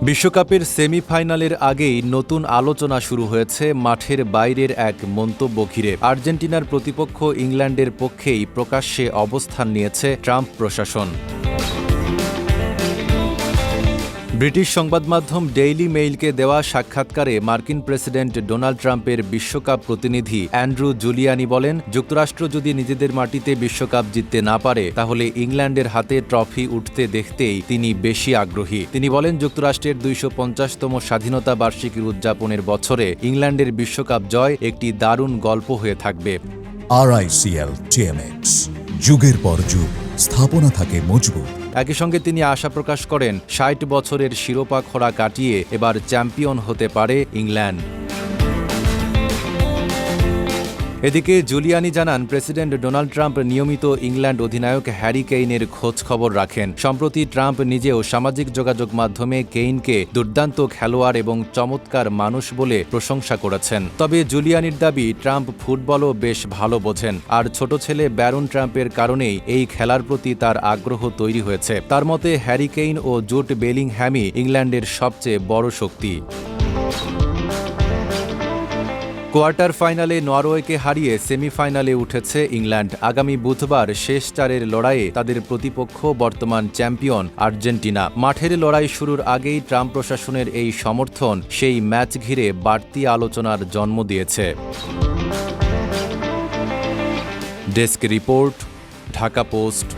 বিশ্বকাপের সেমিফাইনালের আগেই নতুন আলোচনা শুরু হয়েছে মাঠের বাইরের এক মন্তব্য ঘিরে। আর্জেন্টিনার প্রতিপক্ষ ইংল্যান্ডের পক্ষেই প্রকাশ্যে অবস্থান নিয়েছে ট্রাম্প প্রশাসন। ব্রিটিশ সংবাদমাধ্যম ডেইলি মেইলকে দেওয়া সাক্ষাৎকারে মার্কিন প্রেসিডেন্ট ডোনাল্ড ট্রাম্পের বিশ্বকাপ প্রতিনিধি অ্যান্ড্রু জুলিয়ানি বলেন, যুক্তরাষ্ট্র যদি নিজেদের মাটিতে বিশ্বকাপ জিততে না পারে তাহলে ইংল্যান্ডের হাতে ট্রফি উঠতে দেখতেই তিনি বেশি আগ্রহী। তিনি বলেন, যুক্তরাষ্ট্রের ২৫০তম স্বাধীনতা বার্ষিকীর উদযাপনের বছরে ইংল্যান্ডের বিশ্বকাপ জয় একটি দারুণ গল্প হয়ে থাকবে। RICL TMX, যুগের পর যুগ স্থাপনা থাকে মজবুত। একই সঙ্গে তিনি আশা প্রকাশ করেন ৬০ বছরের শিরোপা খরা কাটিয়ে এবার চ্যাম্পিয়ন হতে পারে ইংল্যান্ড। এদিকে জুলিয়ানি জানান, প্রেসিডেন্ট ডোনাল্ড ট্রাম্প নিয়মিত ইংল্যান্ড অধিনায়ক হ্যারি কেইনের খোঁজ খবর রাখেন। সম্প্রতি ট্রাম্প নিজেও সামাজিক যোগাযোগ মাধ্যমে কেইনকে দুর্দান্ত খেলোয়াড় এবং চমৎকার মানুষ বলে প্রশংসা করেছেন। তবে জুলিয়ানির দাবি, ট্রাম্প ফুটবলও বেশ ভালো বোঝেন, আর ছোট ছেলে ব্যারন ট্রাম্পের কারণেই এই খেলার প্রতি তার আগ্রহ তৈরি হয়েছে। তার মতে হ্যারি কেইন ও জুট বেলিংহ্যামই ইংল্যান্ডের সবচেয়ে বড় শক্তি। কোয়ার্টার ফাইনালে নরওয়েকে হারিয়ে সেমিফাইনালে উঠেছে ইংল্যান্ড। আগামী বুধবার শেষ চারের লড়াইয়ে তাদের প্রতিপক্ষ বর্তমান চ্যাম্পিয়ন আর্জেন্টিনা। মাঠের লড়াই শুরুর আগেই ট্রাম্প প্রশাসনের এই সমর্থন সেই ম্যাচ ঘিরে বাড়তি আলোচনার জন্ম দিয়েছে। Desk report, Dhaka post.